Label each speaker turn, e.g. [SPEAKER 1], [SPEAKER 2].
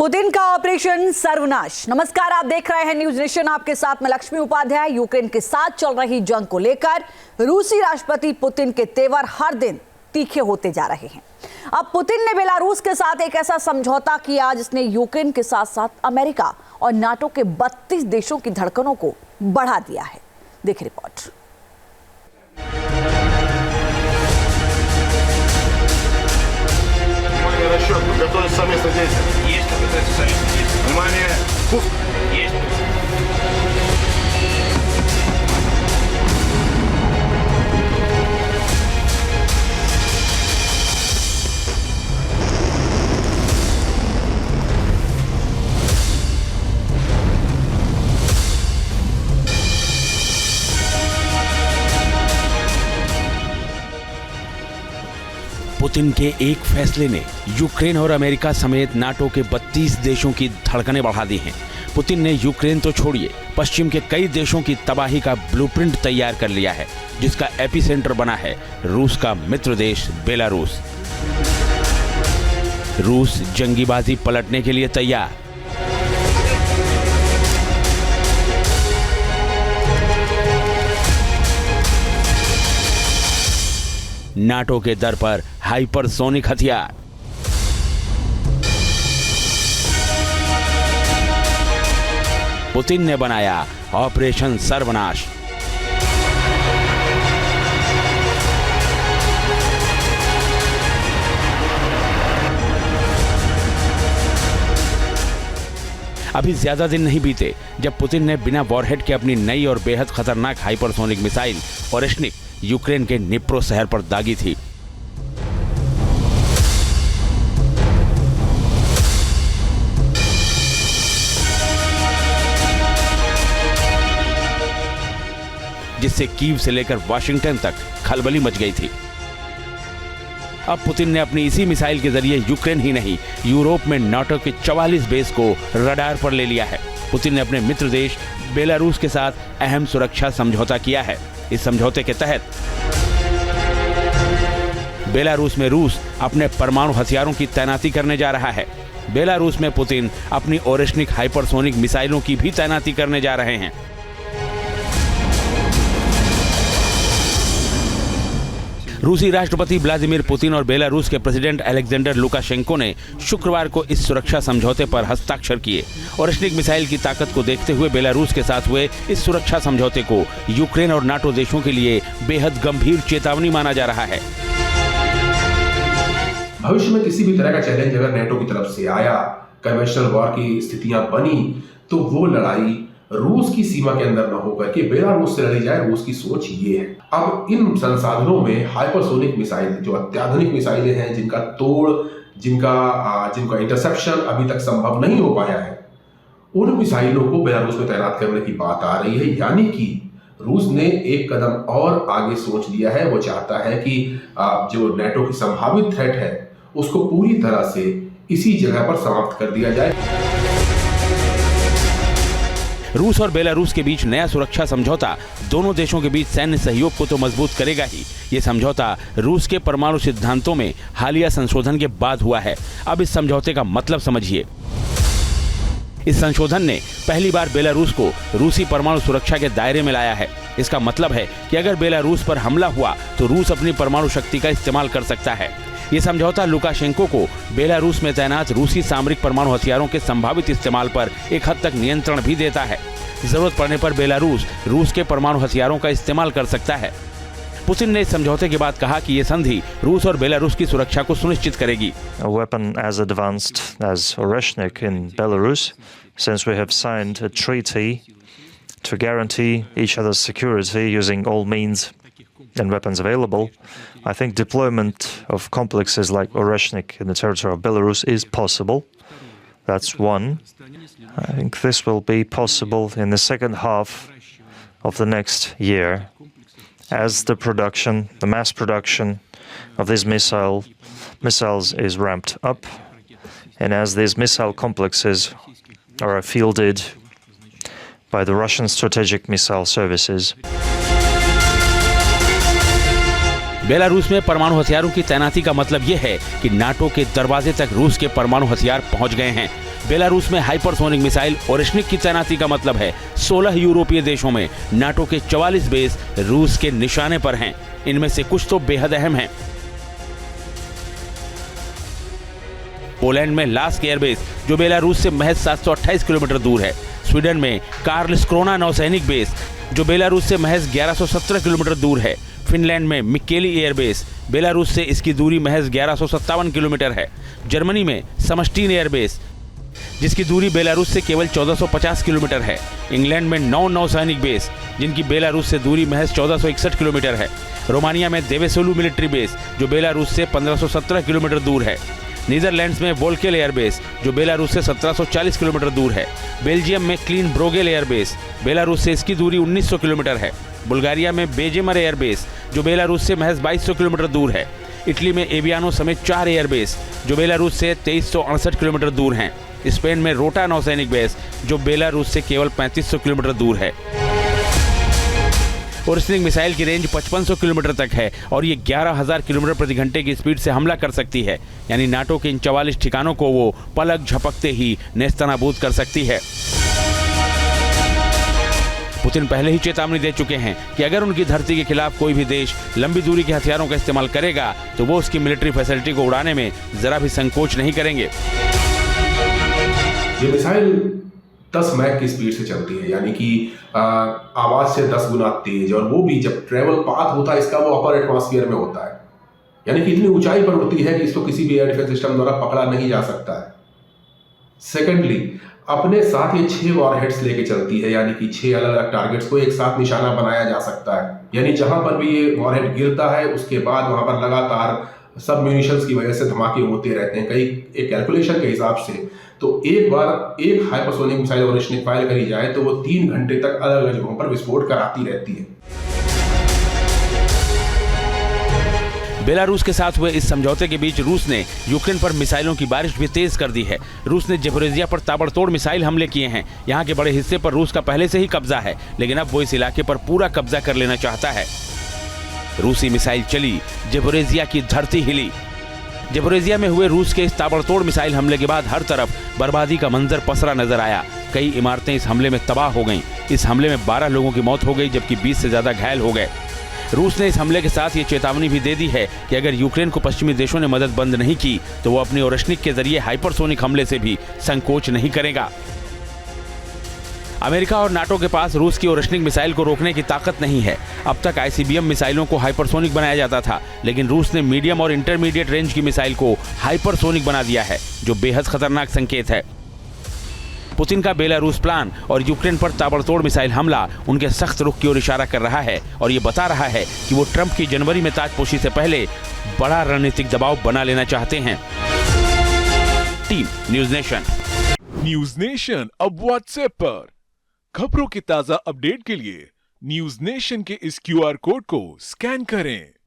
[SPEAKER 1] Putin का operation सर्वनाश। नमस्कार, आप देख रहे हैं न्यूज नेशन। आपके साथ मैं लक्ष्मी उपाध्याय। यूक्रेन के साथ चल रही जंग को लेकर रूसी राष्ट्रपति पुतिन के तेवर हर दिन तीखे होते जा रहे हैं। अब पुतिन ने बेलारूस के साथ एक ऐसा समझौता किया जिसने यूक्रेन के साथ साथ अमेरिका और नाटो के 32 देशों की धड़कनों को बढ़ा दिया है। देखिए रिपोर्ट।
[SPEAKER 2] Расчет, готовится совместное действие.
[SPEAKER 3] Есть готовится совместное действие.
[SPEAKER 2] Внимание, пуск.
[SPEAKER 3] Есть.
[SPEAKER 4] पुतिन के एक फैसले ने यूक्रेन और अमेरिका समेत नाटो के 32 देशों की धड़कनें बढ़ा दी हैं। पुतिन ने यूक्रेन तो छोड़िए, पश्चिम के कई देशों की तबाही का ब्लूप्रिंट तैयार कर लिया है, जिसका एपिसेंटर बना है रूस का मित्र देश बेलारूस। रूस जंगीबाजी पलटने के लिए तैयार। नाटो के दर पर हाइपरसोनिक हथियार। पुतिन ने बनाया ऑपरेशन सर्वनाश। अभी ज्यादा दिन नहीं बीते जब पुतिन ने बिना वॉरहेड के अपनी नई और बेहद खतरनाक हाइपरसोनिक मिसाइल ओरेश्निक यूक्रेन के निप्रो शहर पर दागी थी। जिससे कीव से लेकर वाशिंगटन तक खलबली मच गई थी। अब पुतिन ने अपनी इसी मिसाइल के जरिए यूक्रेन ही नहीं, यूरोप में नाटो के 44 बेस को रडार पर ले लिया है। पुतिन ने अपने मित्र देश बेलारूस के साथ अहम सुरक्षा समझौता किया है। इस समझौते के तहत बेलारूस में रूस अपने परमाणु हथियारों की तैनाती करने जा रहा है। बेलारूस में पुतिन अपनी ओरेश्निक हाइपरसोनिक मिसाइलों की भी तैनाती करने जा रहे हैं। रूसी राष्ट्रपति व्लादिमीर पुतिन और बेलारूस के प्रेसिडेंट अलेक्जेंडर लुकाशेंको ने शुक्रवार को इस सुरक्षा समझौते पर हस्ताक्षर किए। ओरेश्निक मिसाइल की ताकत को देखते हुए बेलारूस के साथ हुए इस सुरक्षा समझौते को यूक्रेन और नाटो देशों के लिए बेहद गंभीर चेतावनी माना जा रहा है।
[SPEAKER 5] भविष्य में किसी भी तरह का चैलेंज अगर नाटो की तरफ से आया, कन्वेंशनल वॉर की स्थितियां बनी, तो वो लड़ाई रूस की सीमा के अंदर न होकर के बेलारूस से लड़ी जाए। रूस की सोच ये है। अब इन संसाधनों में हाइपरसोनिक मिसाइल, जो अत्याधुनिक मिसाइलें हैं, जिनका तोड़, जिनका इंटरसेप्शन अभी तक संभव नहीं हो पाया है, उन मिसाइलों को बेलारूस में तैनात करने की बात आ रही है। यानी कि रूस ने एक कदम और आगे सोच लिया है। वो चाहता है कि जो नाटो की संभावित थ्रेट है उसको पूरी तरह से इसी जगह पर समाप्त कर दिया जाए।
[SPEAKER 4] रूस और बेलारूस के बीच नया सुरक्षा समझौता दोनों देशों के बीच सैन्य सहयोग को तो मजबूत करेगा ही। ये समझौता रूस के परमाणु सिद्धांतों में हालिया संशोधन के बाद हुआ है। अब इस समझौते का मतलब समझिए। इस संशोधन ने पहली बार बेलारूस को रूसी परमाणु सुरक्षा के दायरे में लाया है। इसका मतलब है कि अगर बेलारूस पर हमला हुआ तो रूस अपनी परमाणु शक्ति का इस्तेमाल कर सकता है। ये समझौता लुकाशेंको को बेलारूस में तैनात रूसी सामरिक परमाणु हथियारों के संभावित इस्तेमाल पर एक हद तक नियंत्रण भी देता है। जरूरत पड़ने पर बेलारूस रूस के परमाणु हथियारों का इस्तेमाल कर सकता है। पुतिन ने इस समझौते के बाद कहा कि ये संधि रूस और बेलारूस की सुरक्षा को सुनिश्चित करेगी।
[SPEAKER 6] A weapon as advanced as Oreshnik in Belarus, since we have signed a treaty to guarantee each other's security using all means and weapons available, I think deployment of complexes like Oreshnik in the territory of Belarus is possible. That's one. I think this will be possible in the second half of the next year as the mass production of these missiles is ramped up and as these missile complexes are fielded by the Russian strategic missile services.
[SPEAKER 4] Belarus में परमाणु हथियारों की तैनाती का मतलब यह है कि नाटो के दरवाजे तक रूस के परमाणु हथियार पहुंच गए हैं। बेलारूस में हाइपरसोनिक मिसाइल ओरेश्निक की तैनाती का मतलब है 16 यूरोपीय देशों में नाटो के 44 बेस रूस के निशाने पर हैं। इनमें से कुछ तो बेहद अहम हैं। पोलैंड में लास्क एयरबेस जो बेलारूस से महज 728 किलोमीटर दूर है। स्वीडन में कार्लस्क्रोना नौसैनिक बेस जो बेलारूस से महज 1117 किलोमीटर दूर है। फिनलैंड में मिक्केली एयरबेस बेलारूस से इसकी दूरी महज 1157 किलोमीटर है। जर्मनी में समस्टीन एयरबेस जिसकी दूरी बेलारूस से केवल 1450 किलोमीटर है। इंग्लैंड में 9 नौसैनिक बेस जिनकी बेलारूस से दूरी महज 1461 किलोमीटर है। रोमानिया में देवेसोलू मिलिट्री बेस जो बेलारूस से 1517 किलोमीटर दूर है। नीदरलैंड्स में वोल्केल एयरबेस जो बेलारूस से 1740 किलोमीटर दूर है। बेल्जियम में क्लीन ब्रोगेल एयरबेस बेलारूस से इसकी दूरी 1900 किलोमीटर है। बुल्गारिया में बेजेमर एयरबेस जो बेलारूस से महज 2200 किलोमीटर दूर है। इटली में एवियानो समेत 4 एयरबेस जो बेलारूस से 2368 किलोमीटर दूर हैं। स्पेन में रोटा नौसैनिक बेस जो बेलारूस से केवल 3500 किलोमीटर दूर है। ओरेश्निक मिसाइल की रेंज 5500 किलोमीटर तक है और ये 11,000 किलोमीटर प्रति घंटे की स्पीड से हमला कर सकती है। यानी नाटो के इन 44 ठिकानों को वो पलक झपकते ही नेस्तनाबूद कर सकती है। पुतिन पहले ही चेतावनी दे चुके हैं कि अगर उनकी धरती के खिलाफ कोई भी देश लंबी दूरी के हथियारों का इस्तेमाल करेगा तो वो उसकी मिलिट्री फैसिलिटी को उड़ाने में जरा भी संकोच नहीं करेंगे।
[SPEAKER 5] ये मिसाइल 10 मैक की स्पीड से चलती है, यानी कि आवाज से 10 गुना तेज, और वो भी जब ट्रेवल पाथ होता है इसका वो अपर एटमॉस्फेयर में होता है, यानी कि इतनी ऊंचाई पर उड़ती है कि इसको किसी भी एयर डिफेंस सिस्टम द्वारा पकड़ा नहीं जा सकता है। सेकेंडली, अपने साथ ये 6 वॉरहेड्स लेके चलती है, यानी कि 6 अलग अलग टारगेट्स को एक साथ निशाना बनाया जा सकता है। यानी जहां पर भी ये वॉरहेड गिरता है उसके बाद वहां पर लगातार सब म्यूनिशंस की वजह से धमाके होते रहते हैं। कई एक कैलकुलेशन के हिसाब से तो एक बार एक हाइपरसोनिक मिसाइल ओरेश्निक फायर करी जाए तो वो 3 घंटे तक अलग अलग जगहों पर विस्फोट कराती रहती है।
[SPEAKER 4] बेलारूस के साथ हुए इस समझौते के बीच रूस ने यूक्रेन पर मिसाइलों की बारिश भी तेज कर दी है। रूस ने ज़ेपोरिज़िया पर ताबड़तोड़ मिसाइल हमले किए हैं। यहाँ के बड़े हिस्से पर रूस का पहले से ही कब्जा है, लेकिन अब वो इस इलाके पर पूरा कब्जा कर लेना चाहता है। रूसी मिसाइल चली, ज़ेपोरिज़िया की धरती हिली। ज़ेपोरिज़िया में हुए रूस के इस ताबड़तोड़ मिसाइल हमले के बाद हर तरफ बर्बादी का मंजर पसरा नजर आया। कई इमारतें इस हमले में तबाह हो गईं। इस हमले में 12 लोगों की मौत हो गई जबकि 20 से ज्यादा घायल हो गए। रूस ने इस हमले के साथ ये चेतावनी भी दे दी है कि अगर यूक्रेन को पश्चिमी देशों ने मदद बंद नहीं की तो वो अपनी ओरेश्निक के जरिए हाइपरसोनिक हमले से भी संकोच नहीं करेगा। अमेरिका और नाटो के पास रूस की ओरेश्निक मिसाइल को रोकने की ताकत नहीं है। अब तक आईसीबीएम मिसाइलों को हाइपरसोनिक बनाया जाता था, लेकिन रूस ने मीडियम और इंटरमीडिएट रेंज की मिसाइल को हाइपरसोनिक बना दिया है, जो बेहद खतरनाक संकेत है। पुतिन का बेलारूस प्लान और यूक्रेन पर ताबड़तोड़ मिसाइल हमला उनके सख्त रुख की ओर इशारा कर रहा है और ये बता रहा है कि वो ट्रंप की जनवरी में ताजपोशी से पहले बड़ा रणनीतिक दबाव बना लेना चाहते हैं। Team news nation.
[SPEAKER 3] News nation अब व्हाट्सएप पर खबरों की ताजा अपडेट के लिए न्यूज नेशन के इस QR कोड को स्कैन करें।